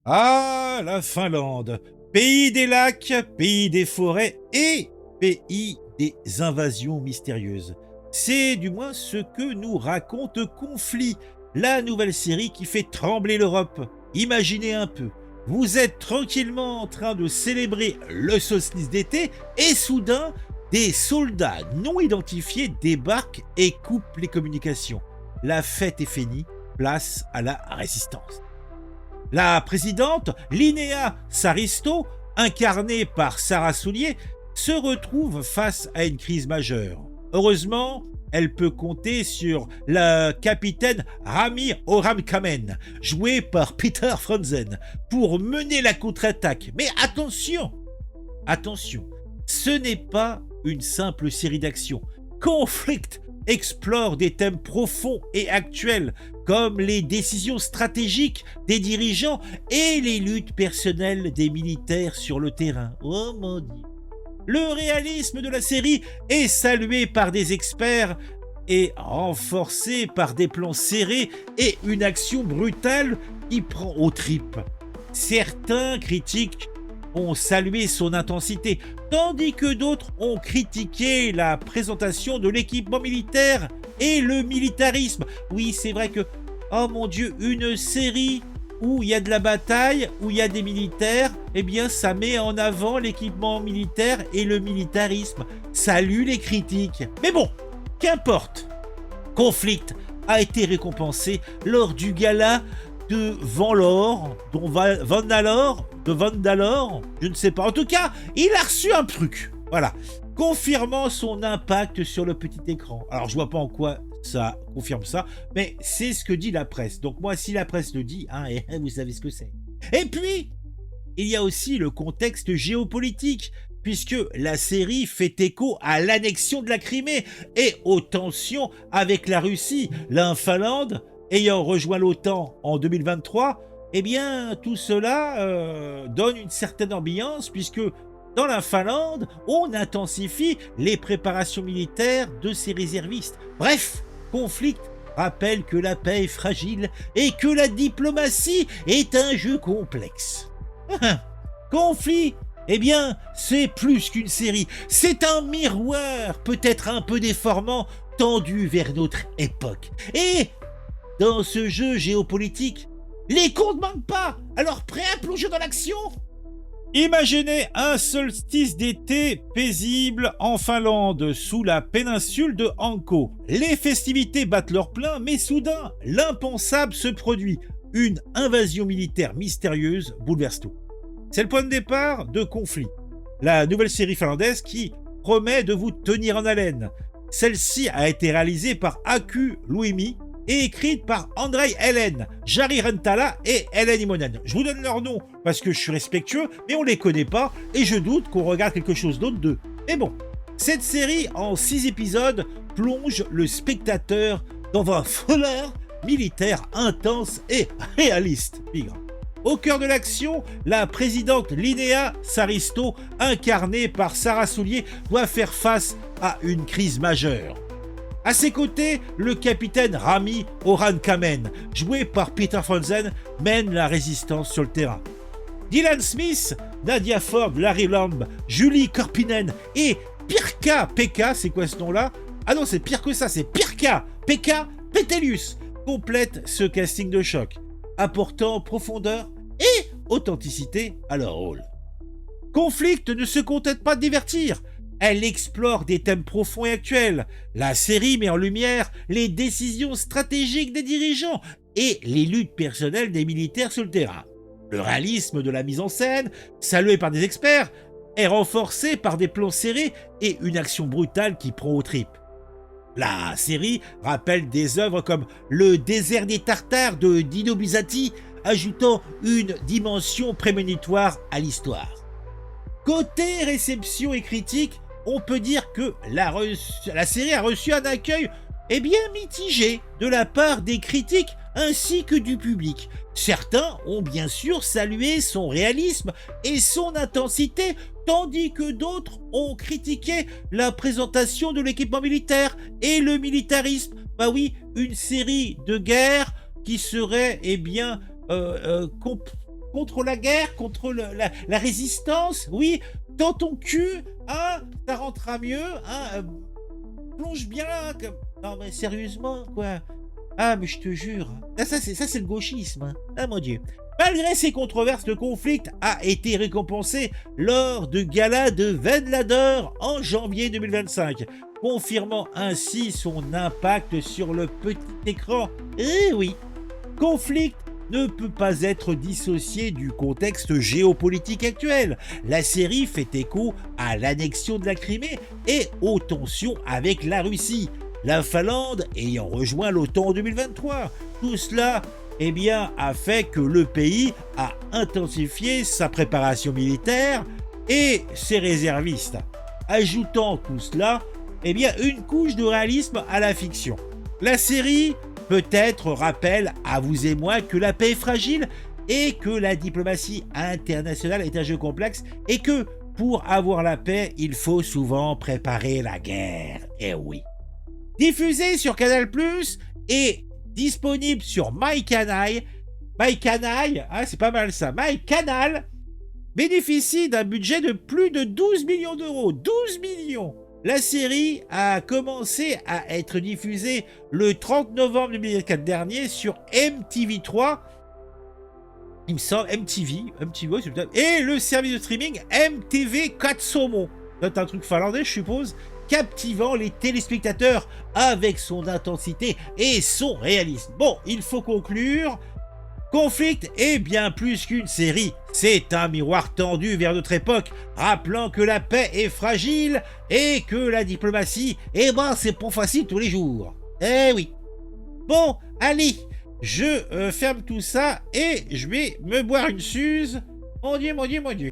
Ah, la Finlande, pays des lacs, pays des forêts et pays des invasions mystérieuses. C'est du moins ce que nous raconte Conflit, la nouvelle série qui fait trembler l'Europe. Imaginez un peu, vous êtes tranquillement en train de célébrer le solstice d'été et soudain, des soldats non identifiés débarquent et coupent les communications. La fête est finie, place à la résistance. La présidente, Linnea Saristo, incarnée par Sarah Soulier, se retrouve face à une crise majeure. Heureusement, elle peut compter sur le capitaine Rami Oramkamen, joué par Peter Franzen, pour mener la contre-attaque. Mais attention, attention, ce n'est pas une simple série d'action. Conflict explore des thèmes profonds et actuels comme les décisions stratégiques des dirigeants et les luttes personnelles des militaires sur le terrain. Oh mon Dieu. Le réalisme de la série est salué par des experts et renforcé par des plans serrés et une action brutale qui prend aux tripes. Certains critiques ont salué son intensité, tandis que d'autres ont critiqué la présentation de l'équipement militaire et le militarisme. Oui, c'est vrai que, oh mon Dieu, une série où il y a de la bataille, où il y a des militaires, eh bien ça met en avant l'équipement militaire et le militarisme. Salut les critiques. Mais bon, qu'importe. Conflict a été récompensé lors du gala de Vandalore, de Vandalore, je ne sais pas. En tout cas, il a reçu un truc, voilà, confirmant son impact sur le petit écran. Alors, je vois pas en quoi ça confirme ça, mais c'est ce que dit la presse. Donc moi, si la presse le dit, hein, et vous savez ce que c'est. Et puis, il y a aussi le contexte géopolitique, puisque la série fait écho à l'annexion de la Crimée et aux tensions avec la Russie, la Finlande ayant rejoint l'OTAN en 2023. Eh bien, tout cela donne une certaine ambiance, puisque dans la Finlande, on intensifie les préparations militaires de ses réservistes. Bref, Conflict rappelle que la paix est fragile et que la diplomatie est un jeu complexe. Conflit, eh bien, c'est plus qu'une série. C'est un miroir, peut-être un peu déformant, tendu vers notre époque. Et dans ce jeu géopolitique, les comptes ne manquent pas. Alors prêt à plonger dans l'action? Imaginez un solstice d'été paisible en Finlande, sous la péninsule de Hanko. Les festivités battent leur plein, mais soudain, l'impensable se produit. Une invasion militaire mystérieuse bouleverse tout. C'est le point de départ de Conflit, la nouvelle série finlandaise qui promet de vous tenir en haleine. Celle-ci a été réalisée par Aku Luimi et écrite par Andrei Helen, Jari Rentala et Helen Immonen. Je vous donne leur nom parce que je suis respectueux, mais on les connaît pas et je doute qu'on regarde quelque chose d'autre d'eux. Mais bon, cette série en 6 épisodes plonge le spectateur dans un thriller militaire intense et réaliste. Bigre. Au cœur de l'action, la présidente Linnea Saristo, incarnée par Sarah Soulier, doit faire face à une crise majeure. À ses côtés, le capitaine Rami Orankamen, joué par Peter Franzen, mène la résistance sur le terrain. Dylan Smith, Nadia Ford, Larry Lamb, Julie Korpinen et Pirkka Pekka, c'est quoi ce nom-là? Ah non, c'est pire que ça, c'est Pirkka Pekka Petelius, complètent ce casting de choc, apportant profondeur et authenticité à leur rôle. Conflict ne se contente pas de divertir. Elle explore des thèmes profonds et actuels. La série met en lumière les décisions stratégiques des dirigeants et les luttes personnelles des militaires sur le terrain. Le réalisme de la mise en scène, salué par des experts, est renforcé par des plans serrés et une action brutale qui prend aux tripes. La série rappelle des œuvres comme Le désert des Tartares de Dino Buzzati, ajoutant une dimension prémonitoire à l'histoire. Côté réception et critique, on peut dire que la série a reçu un accueil bien mitigé de la part des critiques ainsi que du public. Certains ont bien sûr salué son réalisme et son intensité, tandis que d'autres ont critiqué la présentation de l'équipement militaire et le militarisme. Bah oui, une série de guerre qui serait contre la guerre, contre la résistance. Oui, dans ton cul, hein, ça rentrera mieux. Hein, plonge bien. Non, mais sérieusement, quoi. Ah, mais je te jure. Ah, ça, c'est le gauchisme. Hein. Ah, mon Dieu. Malgré ces controverses, le conflit a été récompensé lors de gala de Venlader en janvier 2025, confirmant ainsi son impact sur le petit écran. Eh oui, conflit ne peut pas être dissocié du contexte géopolitique actuel. La série fait écho à l'annexion de la Crimée et aux tensions avec la Russie, la Finlande ayant rejoint l'OTAN en 2023. Tout cela a fait que le pays a intensifié sa préparation militaire et ses réservistes, ajoutant tout cela une couche de réalisme à la fiction. La série peut-être rappelle à vous et moi que la paix est fragile et que la diplomatie internationale est un jeu complexe et que pour avoir la paix, il faut souvent préparer la guerre. Eh oui. Diffusé sur Canal+ et disponible sur MyCanal, c'est pas mal ça, MyCanal bénéficie d'un budget de plus de 12 millions d'euros. 12 millions. La série a commencé à être diffusée le 30 novembre 2024 dernier sur MTV3, il me semble, MTV, ouais, et le service de streaming MTV Katsomo. C'est un truc finlandais, je suppose, captivant les téléspectateurs avec son intensité et son réalisme. Bon, il faut conclure. Conflict est bien plus qu'une série, c'est un miroir tendu vers notre époque, rappelant que la paix est fragile et que la diplomatie, c'est pas facile tous les jours. Eh oui. Bon, allez, je ferme tout ça et je vais me boire une suze. Mon Dieu, mon Dieu, mon Dieu.